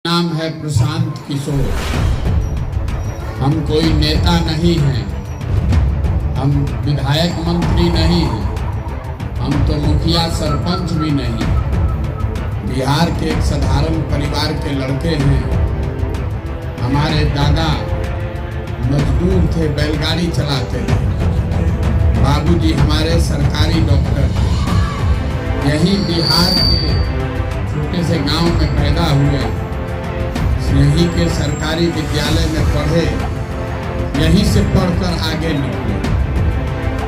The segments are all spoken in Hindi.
नाम है प्रशांत किशोर। हम कोई नेता नहीं हैं, हम विधायक मंत्री नहीं हैं, हम तो मुखिया सरपंच भी नहीं। बिहार के एक साधारण परिवार के लड़के हैं। हमारे दादा मजदूर थे, बैलगाड़ी चलाते थे। बाबूजी हमारे सरकारी डॉक्टर थे। यही बिहार के छोटे से गांव में पैदा हुए, यहीं के सरकारी विद्यालय में पढ़े, यहीं से पढ़कर आगे निकले।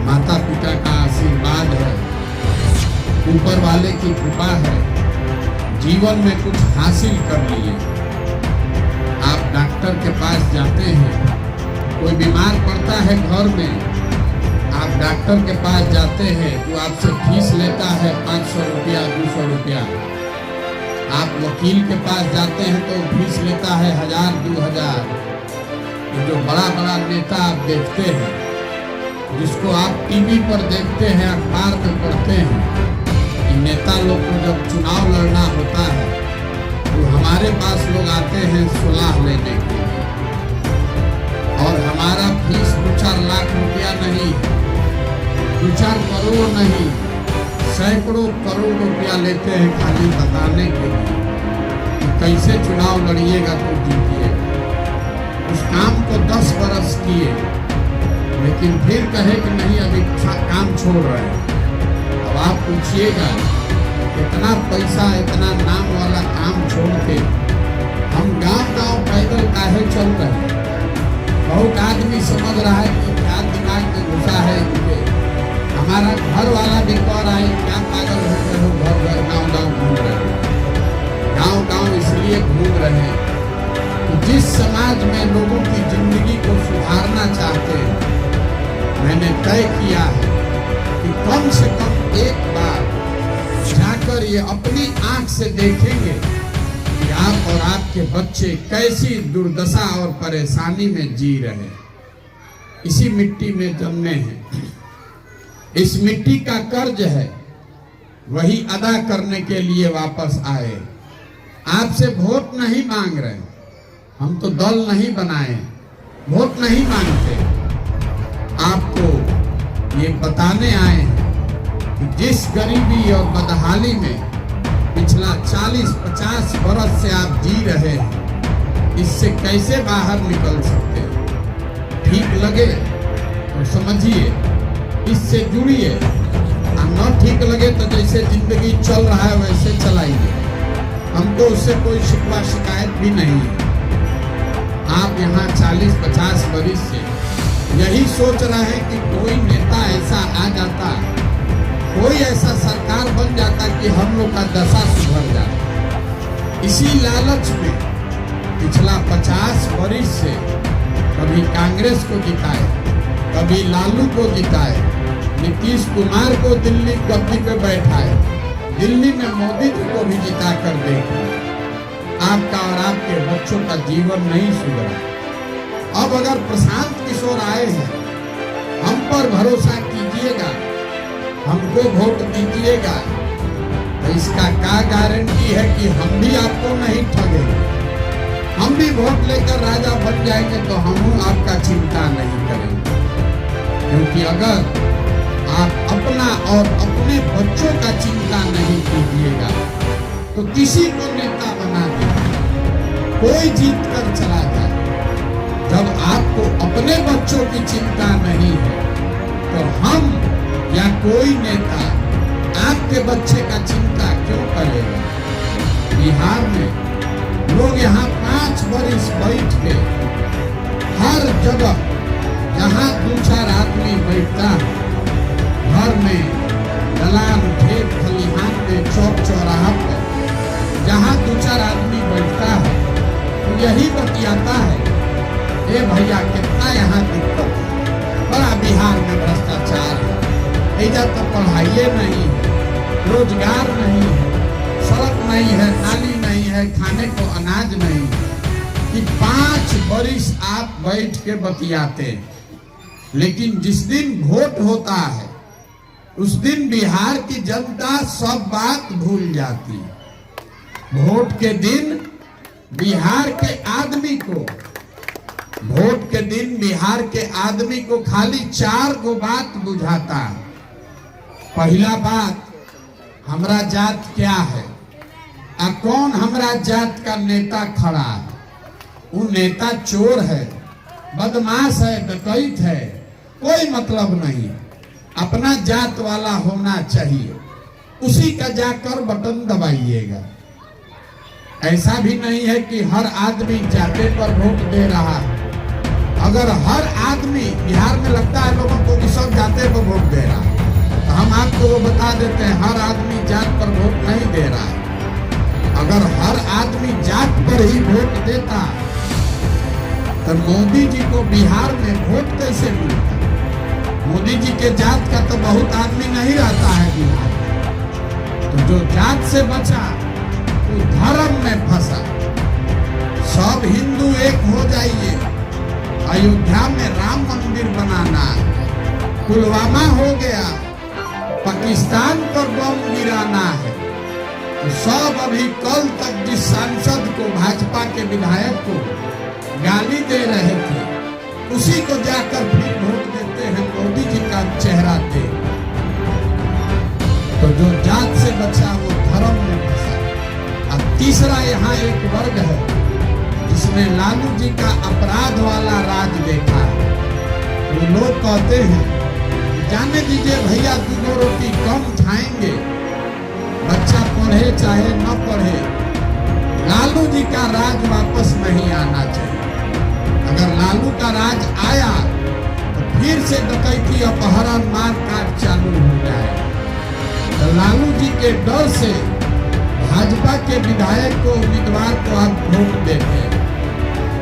माता पिता का आशीर्वाद है, ऊपर वाले की कृपा है, जीवन में कुछ हासिल कर लिए। आप डॉक्टर के पास जाते हैं, कोई बीमार पड़ता है घर में, आप डॉक्टर के पास जाते हैं तो आपसे फीस लेता है 500 रुपया 200 रुपया। आप वकील के पास जाते हैं तो फीस लेता है 1000 2000। जो बड़ा बड़ा नेता आप देखते हैं, जिसको आप टीवी पर देखते हैं, अखबार में पढ़ते हैं, कि नेता लोग को जब चुनाव लड़ना होता है तो हमारे पास लोग आते हैं सलाह लेने के लिए। और हमारा फीस 2-4 लाख रुपया नहीं, 2-4 करोड़ नहीं, सैकड़ों करोड़ रुपया लेते हैं खाली बताने के लिए कि कैसे चुनाव लड़िएगा तो जीतिएगा। उस काम को 10 बरस किए, लेकिन फिर कहे कि नहीं अभी काम छोड़ रहे हैं। अब आप पूछिएगा इतना पैसा इतना नाम वाला काम छोड़ के हम गांव-गांव पैदल काहे चल रहे हैं। बहुत आदमी समझ रहा है कि क्या दिमाग में घुसा है इनके। हमारा घर वाला भी कह रहा है क्या पागल हो गए हो, घर घर गांव-गांव घूम रहे हो। गांव-गांव इसलिए घूम रहे हैं कि जिस समाज में लोगों की जिंदगी को सुधारना चाहते हैं, मैंने तय किया है कि कम से कम एक बार जाकर ये अपनी आंख से देखेंगे कि आप और आपके बच्चे कैसी दुर्दशा और परेशानी में जी रहे हैं। इसी मिट्टी में जन्मे हैं, इस मिट्टी का कर्ज है, वही अदा करने के लिए वापस आए। आपसे वोट नहीं मांग रहे, हम तो दल नहीं बनाए, वोट नहीं मांगते। आपको ये बताने आए हैं कि जिस गरीबी और बदहाली में पिछला 40-50 बरस से आप जी रहे हैं, इससे कैसे बाहर निकल सकते हैं। ठीक लगे तो समझिए, इससे जुड़िए, न ठीक लगे तो जैसे जिंदगी चल रहा है वैसे चलाइए। हमको उससे कोई शिकवा शिकायत भी नहीं है। आप यहाँ 40-50 बरस से यही सोच रहे हैं कि कोई नेता ऐसा आ जाता, कोई ऐसा सरकार बन जाता कि हम लोग का दशा सुधर जाता। इसी लालच में पिछला 50 बरस से कभी कांग्रेस को जिताए, कभी लालू को जिताए, नीतीश कुमार को दिल्ली गद्दी पे बैठाए, दिल्ली में मोदी जी को भी जिता कर देखा। आपका और आपके बच्चों का जीवन नहीं सुधरा। अब अगर प्रशांत किशोर आए हैं, हम पर भरोसा कीजिएगा, हमको वोट दीजिएगा, तो इसका क्या गारंटी है कि हम भी आपको नहीं ठगेंगे। हम भी वोट लेकर राजा बन जाएंगे तो हम आपका चिंता नहीं करेंगे। क्योंकि अगर आप अपना और अपने बच्चों का चिंता नहीं कीजिएगा तो किसी को नेता बना देंगे, कोई जीत कर चला जाए। जब आपको अपने बच्चों की चिंता नहीं है तो हम या कोई नेता आपके बच्चे का चिंता क्यों करेगा। बिहार में लोग यहाँ 5 बरस बैठ के हर जगह जहाँ 2-4 आदमी बैठता है, घर में, दलान, खेत खलिहान में, चौक चौराहा पर, जहाँ 2-4 आदमी बैठता है तो यही बतियाता है, ए भैया कितना यहाँ दिक्कत है, बड़ा बिहार में भ्रष्टाचार है, ऐसा तो पढ़ाई नहीं है, रोजगार नहीं है, सड़क नहीं है, नाली नहीं है, खाने को अनाज नहीं है। कि 5 बरस आप बैठ के बतियाते हैं, लेकिन जिस दिन वोट होता है उस दिन बिहार की जनता सब बात भूल जाती है। वोट के दिन बिहार के आदमी को वोट के दिन बिहार के आदमी को खाली 4 गो बात बुझाता है। पहला बात, हमरा जात क्या है, कौन हमरा जात का नेता खड़ा है। वो नेता चोर है, बदमाश है, डकैत है, कोई मतलब नहीं। अपना जात वाला होना चाहिए, उसी का जाकर बटन दबाइएगा। ऐसा भी नहीं है कि हर आदमी जाते पर वोट दे रहा है। अगर हर आदमी, बिहार में लगता है लोगों को कि सब जाते पर वोट दे रहा है, तो हम आपको वो बता देते हैं, हर आदमी जात पर वोट नहीं दे रहा है। अगर हर आदमी जात पर ही वोट देता तो मोदी जी को बिहार में वोट कैसे मिलता। मोदी जी के जात का तो बहुत आदमी नहीं रहता है बिहार में। तो जो जात से बचा वो धर्म में फंसा। सब हिंदू एक हो जाइए। अयोध्या में राम मंदिर बनाना, पुलवामा हो गया, पाकिस्तान पर बम गिराना है। तो सब अभी कल तक जिस सांसद को, भाजपा के विधायक को गाली दे रहे थे, उसी को जाकर फिर वोट देते हैं मोदी जी का चेहरा दे। तो जो जात से बचा वो धर्म में फंसा। अब तीसरा यहाँ एक वर्ग है जिसने लालू जी का अपराध वाला राज देखा। वो लोग कहते हैं, जाने दीजिए भैया, 2 रोटी कम खाएंगे, बच्चा पढ़े चाहे न पढ़े, लालू जी का राज वापस नहीं आना चाहिए। अगर लालू का राज आया तो फिर से डकैती, अपहरण, मारकाट चालू हो जाए। तो लालू जी के डर से भाजपा के विधायक को, उम्मीदवार को आप वोट देते हैं।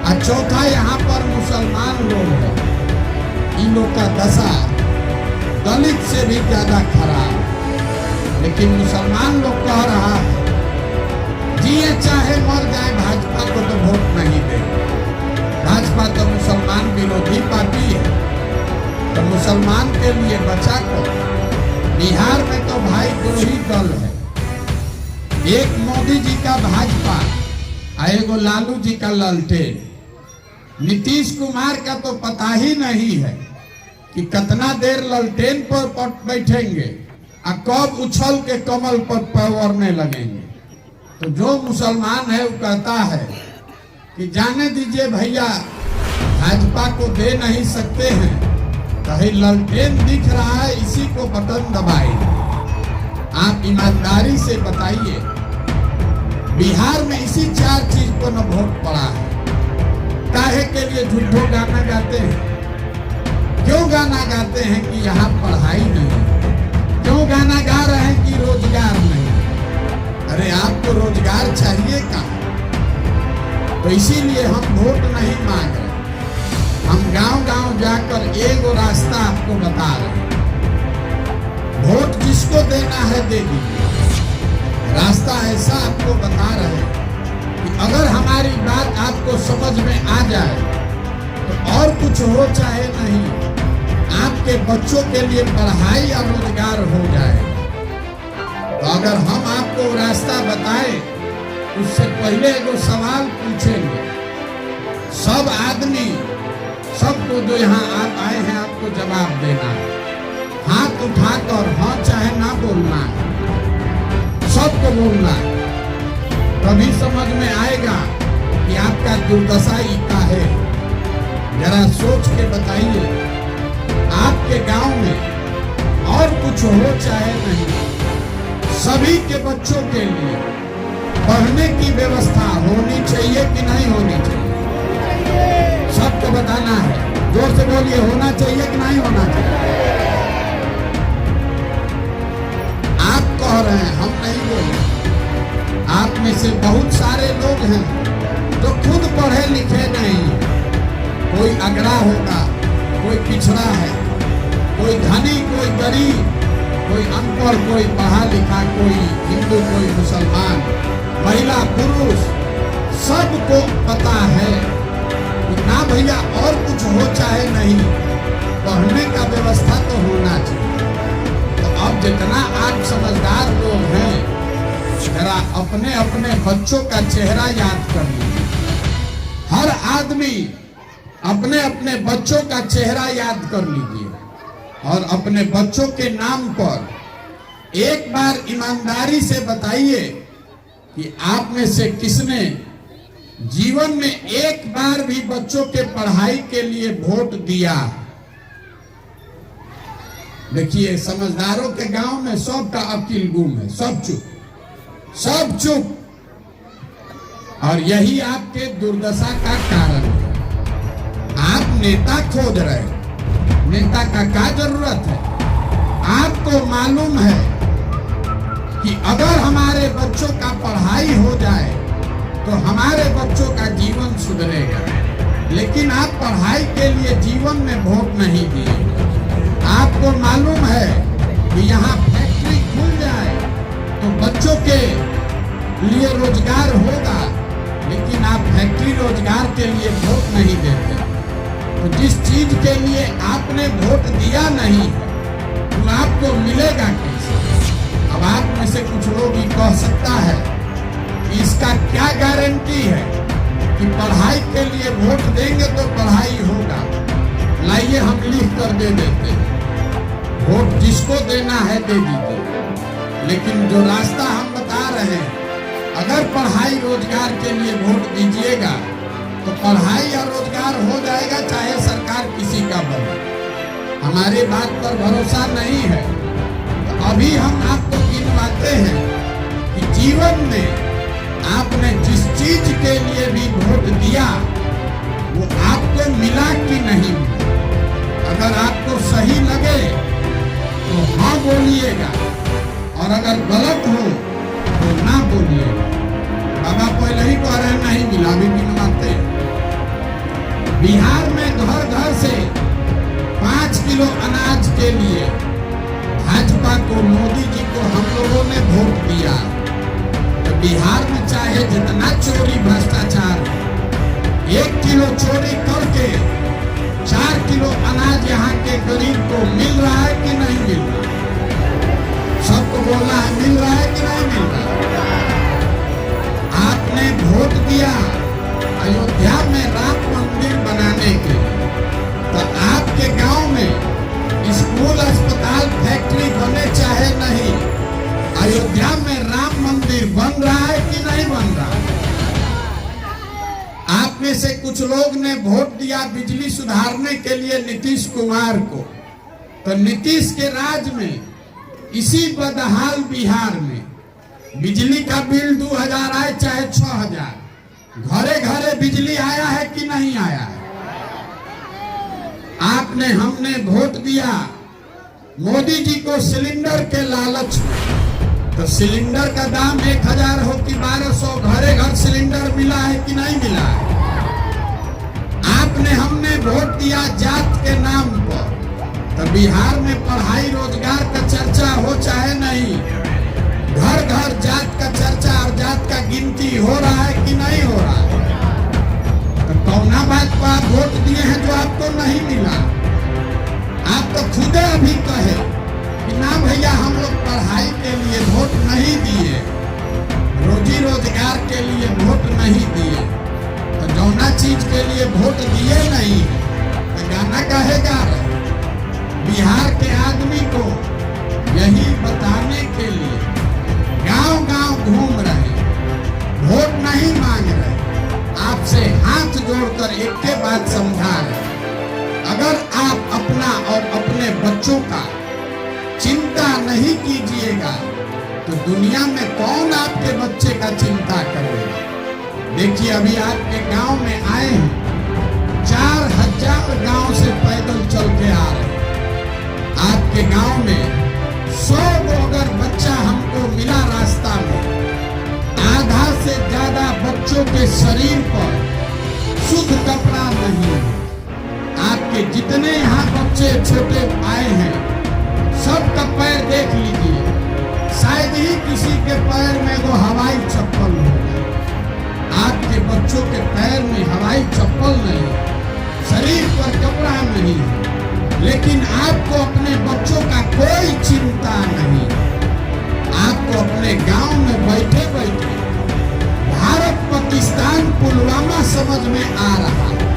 और चौथा, यहाँ पर मुसलमान लोग हैं। इन लोग का दशा दलित से भी ज्यादा खराब। लेकिन मुसलमान लोग कह रहा है, जिए चाहे मर जाए, भाजपा को तो वोट नहीं देंगे। भाजपा तो मुसलमान विरोधी पार्टी है। तो मुसलमान के लिए बचा कर बिहार में तो भाई 2 ही दल है, एक मोदी जी का भाजपा और एगो लालू जी का ललटेन। नीतीश कुमार का तो पता ही नहीं है कि कितना देर ललटेन पर बैठेंगे और कब उछल के कमल पर पवरने लगेंगे। तो जो मुसलमान है वो कहता है कि जाने दीजिए भैया, भाजपा को दे नहीं सकते हैं, कहीं ललटेन दिख रहा है, इसी को बटन दबाएंगे। आप ईमानदारी से बताइए, बिहार में इसी 4 चीज को न वोट पड़ा है। काहे के लिए झूठो गाना गाते हैं? क्यों गाना गाते हैं कि यहाँ पढ़ाई नहीं? क्यों गाना गा रहे हैं कि रोजगार नहीं? अरे आपको रोजगार चाहिए कहाँ? तो इसीलिए हम वोट नहीं मांग रहे। हम गांव-गांव जाकर एगो रास्ता आपको बता रहे हैं। वोट जिसको देना है दे दीजिए। रास्ता ऐसा आपको बता रहे हैं कि अगर हमारी बात आपको समझ में आ जाए तो और कुछ हो चाहे नहीं, आपके बच्चों के लिए पढ़ाई या रोजगार हो जाए। तो अगर हम आपको रास्ता बताएं, उससे पहले एगो सवाल पूछेंगे। सब आदमी, सबको जो यहाँ आप आए हैं, आपको जवाब देना है। हाथ उठाकर हाँ चाहे ना बोलना है, सबको बोलना है। तभी समझ में आएगा कि आपका दुर्दशा का है। जरा सोच के बताइए, आपके गांव में और कुछ हो चाहे नहीं, सभी के बच्चों के लिए पढ़ने की व्यवस्था होनी चाहिए कि नहीं होनी चाहिए? सबको बताना है। जोर से बोलिए, होना चाहिए कि नहीं होना चाहिए? आप कह रहे हैं, हम नहीं बोल रहे। आप में से बहुत सारे लोग हैं जो खुद पढ़े लिखे नहीं। कोई अगड़ा होगा, कोई पिछड़ा है, कोई धनी, कोई गरीब, कोई अनपढ़, कोई पढ़ा लिखा, कोई हिंदू, कोई मुसलमान, महिला, पुरुष, सबको पता है कि ना भैया और कुछ हो चाहे नहीं, पढ़ने का व्यवस्था तो होना चाहिए। तो अब जितना आप समझदार लोग हैं, जरा अपने अपने बच्चों का चेहरा याद कर लीजिए। आदमी अपने अपने बच्चों का चेहरा याद कर लीजिए और अपने बच्चों के नाम पर एक बार ईमानदारी से बताइए कि आप में से किसने जीवन में एक बार भी बच्चों के पढ़ाई के लिए वोट दिया। देखिए, समझदारों के गांव में सबका अकील गुम है, सब चुप, सब चुप। और यही आपके दुर्दशा का कारण है। आप नेता खोज रहे, नेता का क्या जरूरत है? आपको मालूम है कि अगर हमारे बच्चों का पढ़ाई हो जाए तो हमारे बच्चों का जीवन सुधरेगा, लेकिन आप पढ़ाई के लिए जीवन में वोट नहीं दिए। आपको मालूम है कि यहाँ फैक्ट्री खुल जाए तो बच्चों के लिए रोजगार होगा, लेकिन आप फैक्ट्री रोजगार के लिए वोट नहीं देते। तो जिस चीज के लिए आपने वोट दिया नहीं तो आपको मिलेगा कैसे? अब आप में से कुछ लोग ही कह सकता है कि इसका क्या गारंटी है कि पढ़ाई के लिए वोट देंगे तो पढ़ाई होगा। लाइए हम लिख कर दे देते हैं, वोट जिसको देना है दे दीजिए, लेकिन जो रास्ता हम बता रहे हैं, अगर पढ़ाई रोजगार के लिए वोट दीजिएगा तो पढ़ाई या रोजगार हो जाएगा, चाहे सरकार किसी का बने। हमारी बात पर भरोसा नहीं है तो अभी हम आपको गिनवाते हैं कि जीवन में आपने जिस चीज के लिए भी वोट दिया वो आपको मिला कि नहीं मिला। अगर आपको सही लगे तो हाँ बोलिएगा, और अगर गलत हो तो ना बोलिएगा। बाबा पहले ही कह रहे नहीं मिला, भी गिनवाते हैं। बिहार में घर घर से 5 किलो अनाज के लिए भाजपा को, मोदी जी को हम लोगों ने वोट दिया। तो बिहार में चाहे जितना चोरी भ्रष्टाचार, 1 किलो चोरी करके 4 किलो अनाज यहाँ के गरीब को मिल रहा है कि नहीं मिल रहा? सबको बोलना है, मिल रहा है कि नहीं मिल रहा? आपने वोट दिया अयोध्या में राम मंदिर बनाने के, तो आपके गांव में स्कूल, अस्पताल, फैक्ट्री बने चाहे नहीं, अयोध्या में राम मंदिर बन रहा है कि नहीं बन रहा? आप में से कुछ लोग ने वोट दिया बिजली सुधारने के लिए नीतीश कुमार को। तो नीतीश के राज में इसी बदहाल बिहार में बिजली का बिल 2000 आए चाहे 6000, घरे घरे बिजली आया है कि नहीं आया है? आपने, हमने वोट दिया मोदी जी को सिलेंडर के लालच में। तो सिलेंडर का दाम 1000 हो कि 1200, घरे घर सिलेंडर मिला है कि नहीं मिला है? आपने, हमने वोट दिया जात के नाम पर। तो बिहार में पढ़ाई रोजगार का चर्चा हो चाहे नहीं, घर घर जात का चर्चा और जात का गिनती हो रहा है कि नहीं हो रहा है? तो कौना बात को आप वोट दिए हैं जो आपको नहीं मिला? आप तो खुदे अभी कहे कि ना भैया हम लोग पढ़ाई के लिए वोट नहीं दिए, रोजी रोजगार के लिए वोट नहीं दिए। तो जौना चीज के लिए वोट दिए नहीं तो गाना कहेगा। बिहार के आदमी को यही बताने के लिए गांव गांव घूम रहे, वोट नहीं मांग रहे, आपसे हाथ जोड़कर एक के बात समझा रहे, अगर आप अपना और अपने बच्चों का चिंता नहीं कीजिएगा तो दुनिया में कौन आपके बच्चे का चिंता करेगा? देखिए, अभी आपके गांव में आए हैं, 4000 गांव से पैदल चल के आ रहे हैं। आपके गांव में 100 अगर बच्चा हमको मिला रास्ता में, आधा से ज्यादा बच्चों के शरीर पर शुद्ध कपड़ा नहीं है। आपके जितने यहाँ बच्चे छोटे आए हैं, सबका पैर देख लीजिए, शायद ही किसी के पैर में वो हवाई चप्पल होगा। आपके बच्चों के पैर में हवाई चप्पल नहीं, शरीर पर कपड़ा नहीं है, लेकिन आपको अपने बच्चों का कोई चिंता नहीं। आपको अपने गांव में बैठे बैठे भारत पाकिस्तान पुलवामा समझ में आ रहा है।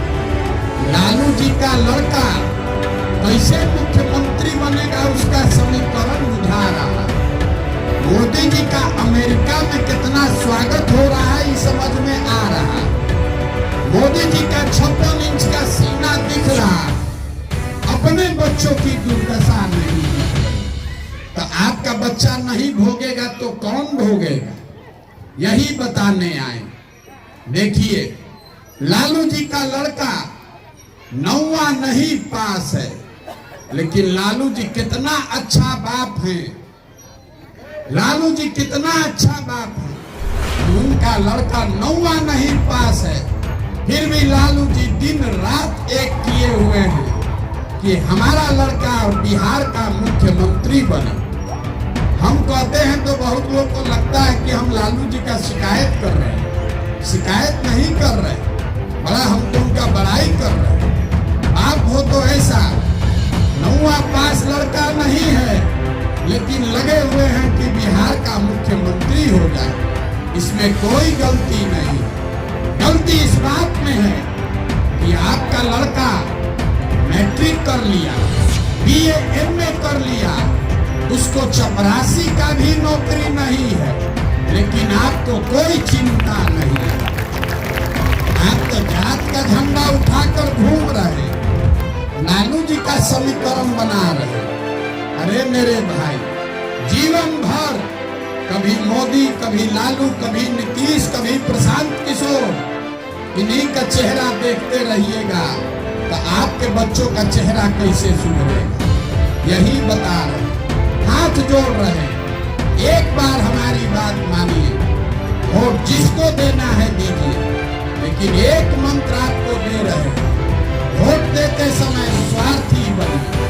जी का लड़का कैसे मुख्यमंत्री बनेगा उसका समीकरण बुझा रहा। मोदी जी का अमेरिका में कितना स्वागत हो रहा है ये समझ में आ रहा। मोदी जी का 56 इंच का सीना दिख रहा, अपने बच्चों की दुर्दशा नहीं है। तो आपका बच्चा नहीं भोगेगा तो कौन भोगेगा, यही बताने आए। देखिए, लालू जी का लड़का 9वां नहीं पास है, लेकिन लालू जी कितना अच्छा बाप है। लालू जी कितना अच्छा बाप है। उनका लड़का 9वां नहीं पास है, फिर भी लालू जी दिन रात एक किए हुए हैं कि हमारा लड़का बिहार का मुख्यमंत्री बने। हम कहते हैं तो बहुत लोग को लगता है कि हम लालू जी का शिकायत कर रहे हैं। शिकायत नहीं कर रहे, बड़ा हम तो उनका बड़ाई कर रहे हैं। आप हो तो ऐसा 9वां पास लड़का नहीं है, लेकिन लगे हुए हैं कि बिहार का मुख्यमंत्री हो जाए। इसमें कोई गलती नहीं। गलती इस बात में है कि आपका लड़का मैट्रिक कर लिया, BA MA कर लिया, उसको चपरासी का भी नौकरी नहीं है, लेकिन आपको कोई चिंता नहीं है। आप तो जात का झंडा उठाकर घूम रहे, लालू जी का समीकरण बना रहे। अरे मेरे भाई, जीवन भर कभी मोदी, कभी लालू, कभी नीतीश, कभी प्रशांत किशोर, इन्हीं का चेहरा देखते रहिएगा तो आपके बच्चों का चेहरा कैसे सुधरेगा। यही बता रहे, हाथ जोड़ रहे, एक बार हमारी बात मानिए। वोट जिसको देना है दीजिए, लेकिन एक मंत्र आपको दे रहे, वोट देते समय स्वार्थी बनिए।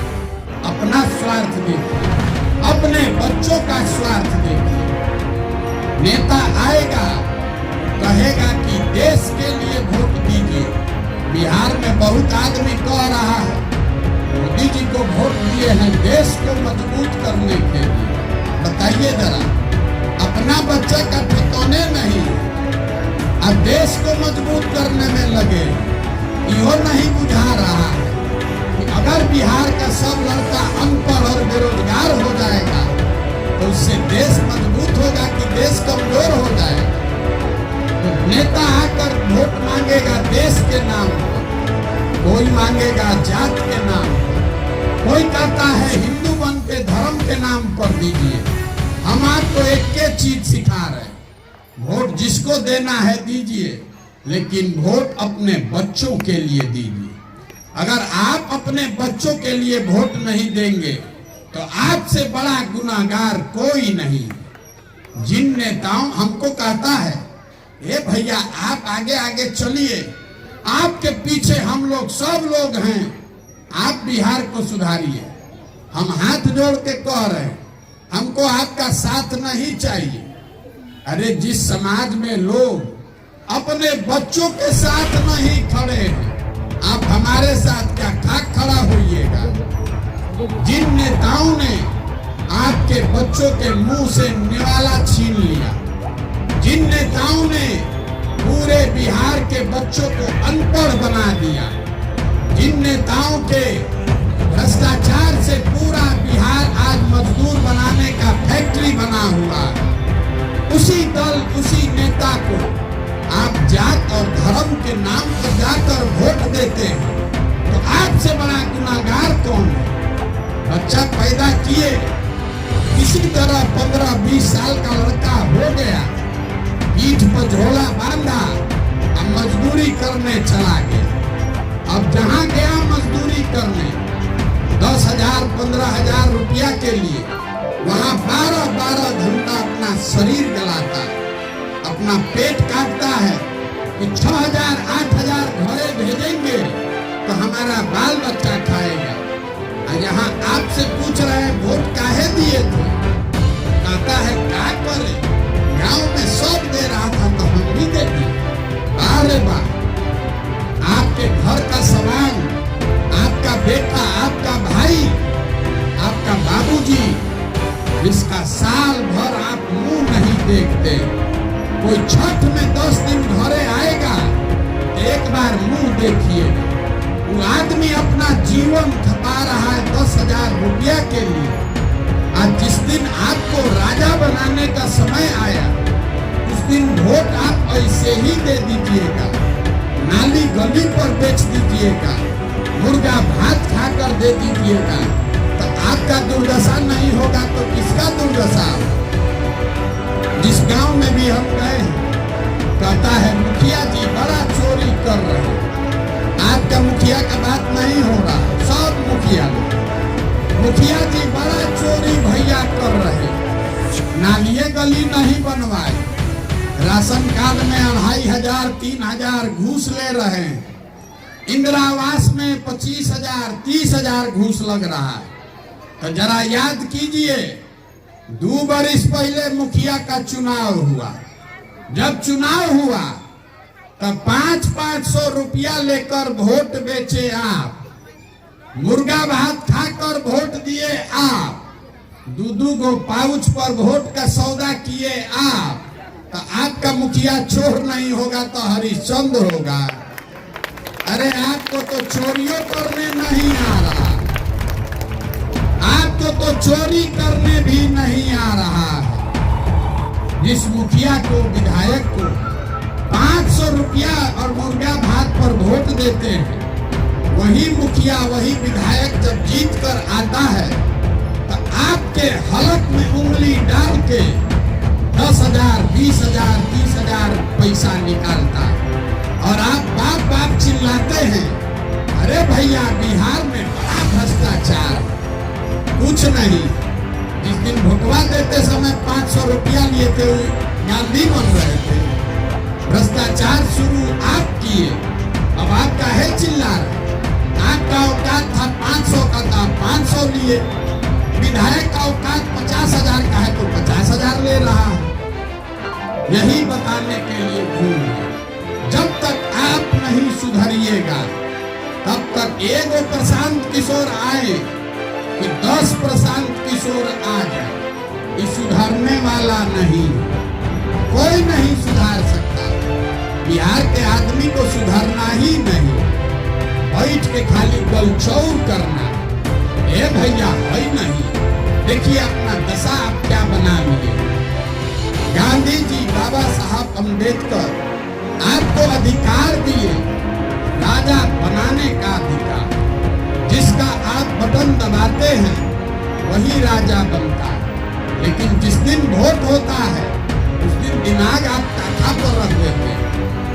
अपना स्वार्थ देखिए, अपने बच्चों का स्वार्थ देखिए। नेता आएगा, कहेगा कि देश के लिए वोट दीजिए। बिहार में बहुत आदमी कह रहा है मोदी जी को वोट दिए हैं देश को मजबूत करने के लिए। बताइए जरा, अपना बच्चा का ठिकाने नहीं, अब देश को मजबूत करने में लगे। यो नहीं बुझा रहा है कि अगर बिहार का सब लड़का अनपढ़ और बेरोजगार हो जाएगा तो उससे देश मजबूत होगा कि देश कमजोर हो जाएगा। तो नेता आकर वोट मांगेगा देश के नाम पर, कोई मांगेगा जात के नाम पर, कोई कहता है हिंदू बन के धर्म के नाम पर दीजिए। हम आपको एक चीज सिखा रहे, वोट जिसको देना है दीजिए, लेकिन वोट अपने बच्चों के लिए दीजिए। अगर आप अपने बच्चों के लिए वोट नहीं देंगे तो आपसे बड़ा गुनाहगार कोई नहीं। जिन नेताओं हमको कहता है ए भैया आप आगे आगे चलिए, आपके पीछे हम लोग सब लोग हैं, आप बिहार को सुधारिए। हम हाथ जोड़ के कह रहे हैं, हमको आपका साथ नहीं चाहिए। अरे जिस समाज में लोग अपने बच्चों के साथ नहीं खड़े हैं, आप हमारे साथ क्या खाक खड़ा होइएगा। जिन नेताओं ने आपके बच्चों के मुंह से निवाला छीन लिया, जिन नेताओं ने पूरे बिहार के बच्चों को अनपढ़ बना दिया, जिन नेताओं के भ्रष्टाचार से पूरा बिहार आज मजदूर बनाने का फैक्ट्री बना हुआ, उसी दल, उसी नेता को आप जात और धर्म के नाम पर जाकर वोट देते हैं, तो आपसे बड़ा गुनाहगार कौन है। बच्चा पैदा किए, किसी तरह 15-20 साल का लड़का हो गया, पीठ पर झोला बांधा, अब मजदूरी करने चला गया। अब जहां गया मजदूरी करने 10,000 15,000 रुपया के लिए, वहां 12-12 घंटा अपना शरीर गलाता, अपना पेट काटता है कि 6,000 8,000 घरे भेजेंगे तो हमारा बाल बच्चा खाएगा। यहाँ आपसे पूछ रहे हैं वोट काहे दिए थे, कहता है क्या करे, गांव में सब दे रहा था तो हम भी दे दिए। अरे वाह, आपके घर का सामान, आपका बेटा, आपका भाई, आपका बाबूजी, जिसका साल भर आप मुंह नहीं देखते, कोई छठ में 10 दिन घरे आएगा, एक बार मुंह देखिए। वो आदमी जीवन खपा रहा है 10,000 रुपया के लिए। आज जिस दिन आपको राजा बनाने का समय आया, उस दिन वोट आप ऐसे ही दे दीजिएगा, नाली गली पर बेच दीजिएगा, मुर्गा भात खाकर दे दीजिएगा, तो आपका दुर्दशा नहीं होगा तो किसका दुर्दशा? जिस गांव में भी हम गए हैं, कहता है मुखिया जी बड़ा चोरी कर रहे हैं। आपका मुखिया का बात नहीं हो रहा, सब मुखिया जी बड़ा चोरी भैया कर रहे, नालिये गली नहीं बनवाए, राशन कार्ड में 2,500 3,000 घूस ले रहे हैं, इंदिरा आवास में 25,000 30,000 घूस लग रहा है। तो जरा याद कीजिए, 2 बरिस पहले मुखिया का चुनाव हुआ, जब चुनाव हुआ तब 500 रुपया लेकर वोट बेचे आप, मुर्गा भात खाकर वोट दिए आप, 2 गो पाउच पर वोट का सौदा किए आप। तो आपका मुखिया चोर नहीं होगा तो हरिश्चंद्र होगा। अरे आपको तो चोरियों करने नहीं आ रहा, आपको तो चोरी करने भी नहीं आ रहा है। जिस मुखिया को, विधायक को 500 रुपया और मुर्गा भात पर वोट देते हैं, वही मुखिया, वही विधायक जब जीत कर आता है तो आपके हलक में उंगली डाल के 10,000 20,000 30,000 पैसा निकालता है और आप बाप बाप चिल्लाते हैं, अरे भैया बिहार में बड़ा भ्रष्टाचार, कुछ नहीं। जिस दिन भुटवा देते समय 500 रुपया लिए थे, गांधी बन रहे थे, भ्रष्टाचार शुरू आप किए, अब आप काहे चिल्ला रहे? आपका औकात था 500 का, था 500 लिए, विधायक का औकात 50,000 का है तो 50,000 ले रहा है। यही बताने के लिए घूम, जब तक आप नहीं सुधरिएगा तब तक एगो प्रशांत किशोर आए कि 10 प्रशांत किशोर आ जाए, ये सुधरने वाला नहीं, कोई नहीं सुधार सकता। बिहार के आदमी को सुधरना ही नहीं, बैठ के खाली गलचौर करना। ए भैया है नहीं, देखिए अपना दशा आप क्या बना लिए। गांधी जी, बाबा साहब अम्बेडकर आपको अधिकार दिए, राजा बनाने का अधिकार, जिसका आप बटन दबाते हैं वही राजा बनता है। लेकिन जिस दिन वोट होता है उस दिन दिमाग आप काठा पर रख देते हैं।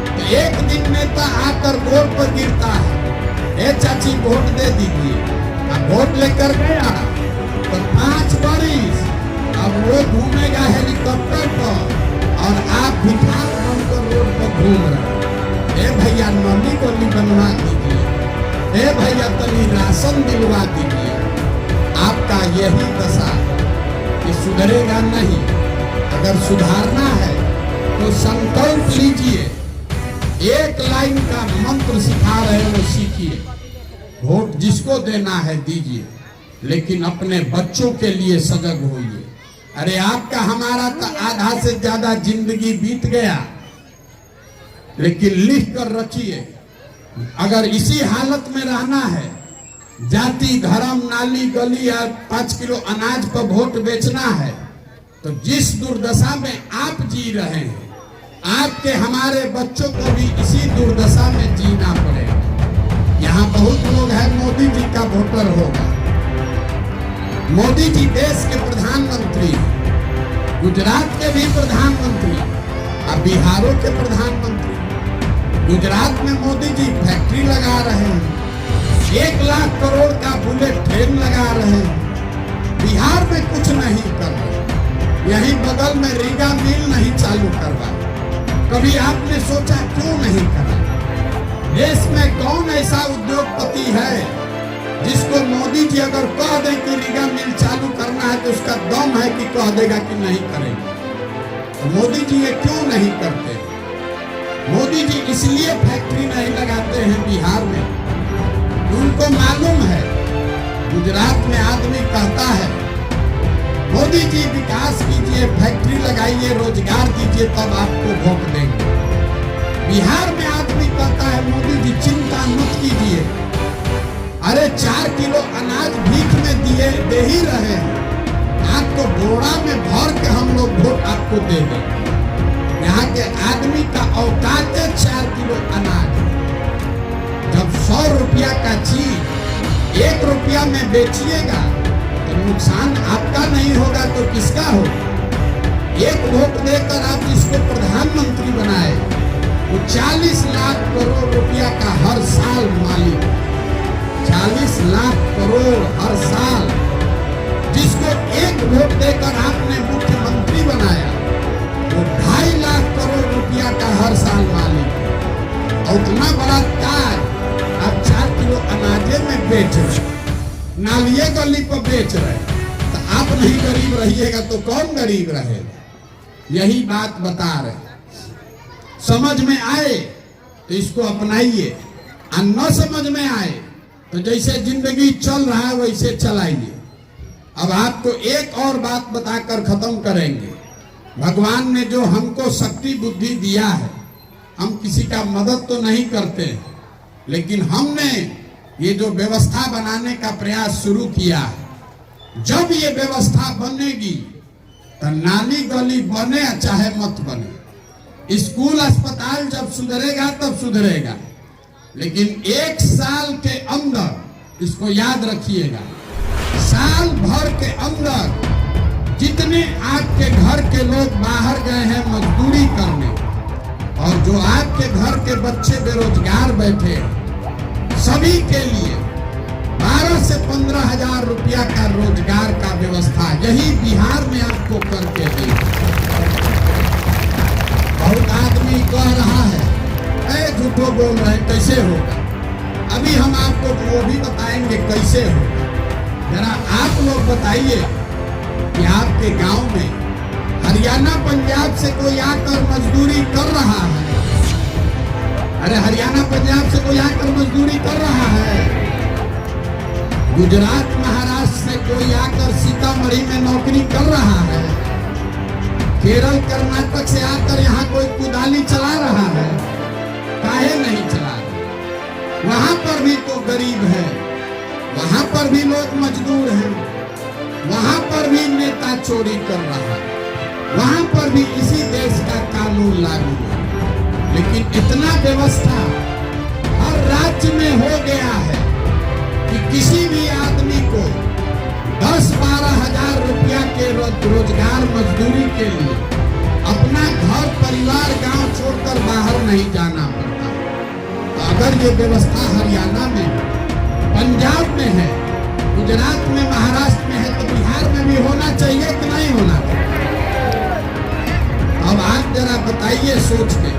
तो एक दिन नेता आकर वोट पर गिरता है, ए चाची वोट दे दीजिए, अब वोट लेकर गया तो 5 बरिस अब वो घूमेगा हेलीकॉप्टर पर और आप भिखार बनकर रोड पर घूम रहे। ए भैया नली गली बनवा दीजिए, ए भैया तनी राशन दिलवा दीजिए। आपका यही दशा कि सुधरेगा नहीं। अगर सुधारना है तो संकल्प लीजिए, एक लाइन का मंत्र सिखा रहे हो सीखिए, वोट जिसको देना है दीजिए, लेकिन अपने बच्चों के लिए सजग होइए। अरे आपका हमारा तो आधा से ज्यादा जिंदगी बीत गया, लेकिन लिख कर रखिए, अगर इसी हालत में रहना है, जाति धर्म नाली गली या 5 किलो अनाज पर वोट बेचना है, तो जिस दुर्दशा में आप जी रहे हैं, आपके हमारे बच्चों को भी इसी दुर्दशा में जीना पड़ेगा। यहाँ बहुत लोग हैं मोदी जी का वोटर होगा। मोदी जी देश के प्रधानमंत्री, गुजरात के भी प्रधानमंत्री, अब बिहारों के प्रधानमंत्री। गुजरात में मोदी जी फैक्ट्री लगा रहे हैं, 1 लाख करोड़ का बुलेट ट्रेन लगा रहे हैं। बिहार में कुछ नहीं कर रहे, यही बगल में रीगा मिल नहीं चालू करवा। कभी आपने सोचा क्यों नहीं करा? देश में कौन ऐसा उद्योगपति है जिसको मोदी जी अगर कह दे कि रीगा मिल चालू करना है तो उसका दम है कि कह देगा कि नहीं करेंगे? तो मोदी जी ये क्यों नहीं करते? मोदी जी इसलिए फैक्ट्री नहीं लगाते हैं बिहार में, उनको मालूम है गुजरात में आदमी कहता है मोदी जी विकास कीजिए, फैक्ट्री लगाइए, रोजगार दीजिए, तब आपको वोट देंगे। बिहार में आदमी कहता है मोदी जी चिंता मत कीजिए, अरे पहले 4 किलो अनाज भीख में दे ही रहे हैं, आपको बोरा में भर के हम लोग वोट आपको दे दें। यहाँ के आदमी का औकात है 4 किलो अनाज। जब 100 रुपया का चीज 1 रुपया में बेचिएगा तो नुकसान आपका नहीं होगा तो किसका होगा? एक वोट देकर आप इसको प्रधानमंत्री बनाए, वो 40 लाख करोड़ रुपया का हर साल मालिक, 40 लाख करोड़ हर साल, जिसको एक वोट देकर आपने मुख्यमंत्री बनाया, वो 2.5 लाख करोड़ रुपया का हर साल मालिक। और उतना बड़ा ताज आप 4 किलो अनाजे में बेच रहे, नालिये गली पर बेच रहे, तो आप नहीं गरीब रहिएगा तो कौन गरीब रहेगा? यही बात बता रहे। समझ में आए तो इसको अपनाइए, और न समझ में आए तो जैसे जिंदगी चल रहा है वैसे चलाइए। अब आपको एक और बात बताकर खत्म करेंगे। भगवान ने जो हमको शक्ति बुद्धि दिया है, हम किसी का मदद तो नहीं करते, लेकिन हमने ये जो व्यवस्था बनाने का प्रयास शुरू किया है, जब ये व्यवस्था बनेगी तो नाली गली बने चाहे मत बने, स्कूल अस्पताल जब सुधरेगा तब सुधरेगा, लेकिन 1 साल के अंदर इसको याद रखिएगा, साल भर के अंदर जितने आपके घर के लोग बाहर गए हैं मजदूरी करने, और जो आपके घर के बच्चे बेरोजगार बैठे हैं, सभी के लिए 12 से 15 हजार रुपया का रोजगार का व्यवस्था यही बिहार में आपको करके दी। बहुत आदमी कह रहा है झूठो बोल रहे हैं, कैसे होगा? अभी हम आपको वो भी बताएंगे कैसे होगा। जरा आप लोग बताइए कि आपके गांव में हरियाणा पंजाब से कोई आकर मजदूरी कर रहा है? अरे हरियाणा पंजाब से कोई आकर मजदूरी कर रहा है? गुजरात महाराष्ट्र से कोई आकर सीतामढ़ी में नौकरी कर रहा है? केरल कर्नाटक से आकर यहाँ कोई कुदाली चला रहा है? काहे नहीं चला रहा? वहां पर भी तो गरीब है, वहां पर भी लोग मजदूर हैं, वहां पर भी नेता चोरी कर रहा है, वहां पर भी इसी देश का कानून लागू है। लेकिन इतना व्यवस्था हर राज्य में हो गया है कि किसी भी आदमी को 10-12 हजार रुपया के रोजगार मजदूरी के लिए अपना घर परिवार गांव छोड़कर बाहर नहीं जाना पड़ता। अगर ये व्यवस्था हरियाणा में, पंजाब में है, गुजरात में, महाराष्ट्र में है, तो बिहार में भी होना चाहिए कि नहीं होना चाहिए? अब आप जरा बताइए सोच के,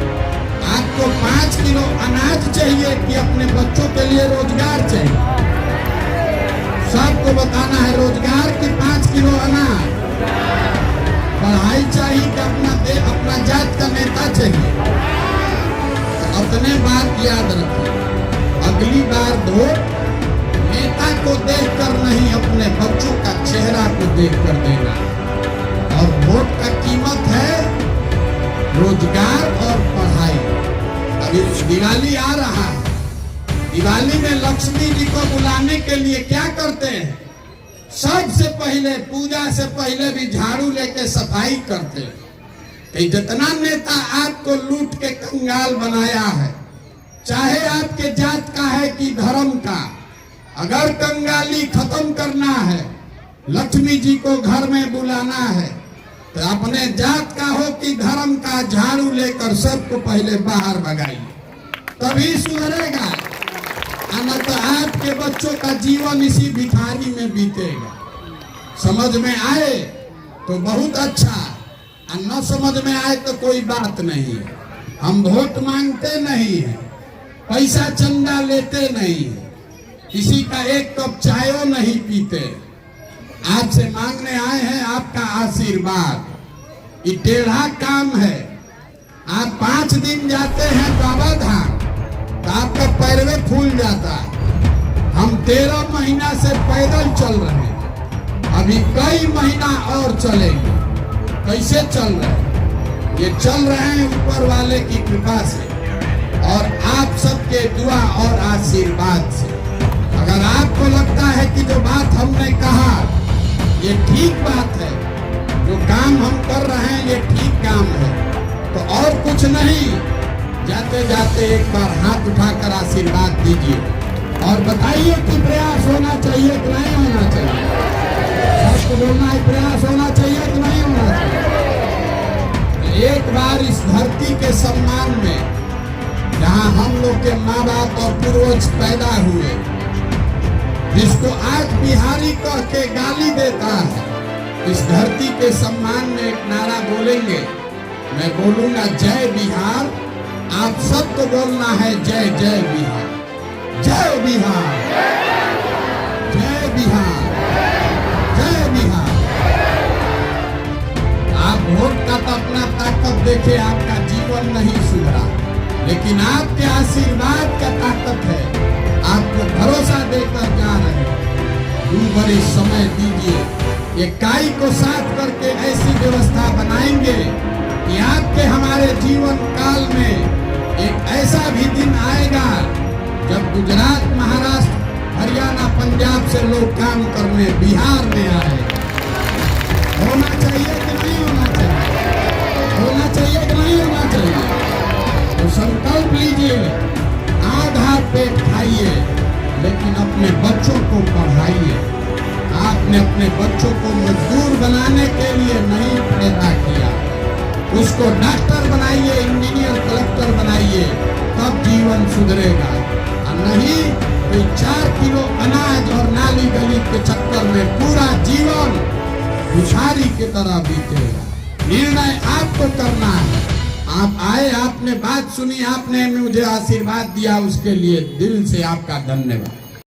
आपको 5 किलो अनाज चाहिए कि अपने बच्चों के लिए रोजगार चाहिए? सबको बताना है रोजगार कि 5 किलो अनाज? पढ़ाई चाहिए कि अपना जात का नेता चाहिए? अपने बात याद रखिए, अगली बार वोट नेता को देखकर नहीं, अपने बच्चों का चेहरा को देखकर देना। और वोट का कीमत है रोजगार और पढ़ाई। अभी दिवाली आ रहा है, दिवाली में लक्ष्मी जी को बुलाने के लिए क्या करते हैं? सबसे पहले, पूजा से पहले भी झाड़ू लेके सफाई करते हैं। कि जितना नेता आपको लूट के कंगाल बनाया है, चाहे आपके जात का है कि धर्म का, अगर कंगाली खत्म करना है, लक्ष्मी जी को घर में बुलाना है, तो अपने जात का हो कि धर्म का, झाड़ू लेकर सबको पहले बाहर भगाइए, तभी सुधरेगा। न तो आपके बच्चों का जीवन इसी भिखारी में बीतेगा। समझ में आए तो बहुत अच्छा, और न समझ में आए तो कोई बात नहीं। हम वोट मांगते नहीं है, पैसा चंदा लेते नहीं है, किसी का एक कप चाय नहीं पीते। आपसे मांगने आए हैं आपका आशीर्वाद। ये टेढ़ा काम है। आप 5 दिन जाते हैं बाबा धाम तो आपका पैरवे फूल जाता है। हम 13 महीना से पैदल चल रहे हैं, अभी कई महीना और चलेंगे। कैसे चल रहे हैं? ये चल रहे हैं ऊपर वाले की कृपा से और आप सबके दुआ और आशीर्वाद से। अगर आपको है कि जो बात हमने कहा ये ठीक बात है, जो काम हम कर रहे हैं ये ठीक काम है, तो और कुछ नहीं, जाते जाते एक बार हाथ उठाकर आशीर्वाद दीजिए और बताइए कि प्रयास होना चाहिए कि नहीं होना चाहिए। सबको बोलना है प्रयास होना चाहिए कि नहीं होना चाहिए। एक बार इस धरती के सम्मान में, जहां हम लोग के माँ बाप और पूर्वज पैदा हुए, जिसको आज बिहारी कह के गाली देता है, इस धरती के सम्मान में एक नारा बोलेंगे। मैं बोलूंगा जय बिहार, आप सबको बोलना है जय जय बिहार, जय बिहार, जय बिहार, जय बिहार। आप वोट का तो अपना ताकत देखे, आपका जीवन नहीं सुधरा, लेकिन आपके आशीर्वाद का ताकत है, आपको भरोसा देकर जा रहे हैं। बड़े समय दीजिए, इकाई को साथ करके ऐसी व्यवस्था बनाएंगे कि आपके हमारे जीवन काल में एक ऐसा भी दिन आएगा जब गुजरात, महाराष्ट्र, हरियाणा, पंजाब से लोग काम करने बिहार में आए। होना चाहिए कि नहीं होना चाहिए? होना चाहिए कि नहीं होना चाहिए? तो संकल्प लीजिए, आधा पेट खाइए लेकिन अपने बच्चों को पढ़ाइए। आपने अपने बच्चों को मजदूर बनाने के लिए नहीं पैदा किया, उसको डॉक्टर बनाइए, इंजीनियर, कलेक्टर बनाइए, तब जीवन सुधरेगा। और नहीं तो 4 किलो अनाज और नाली गली के चक्कर में पूरा जीवन भिखारी की तरह बीतेगा। निर्णय आपको करना है। आप आए, आपने बात सुनी, आपने मुझे आशीर्वाद दिया, उसके लिए दिल से आपका धन्यवाद।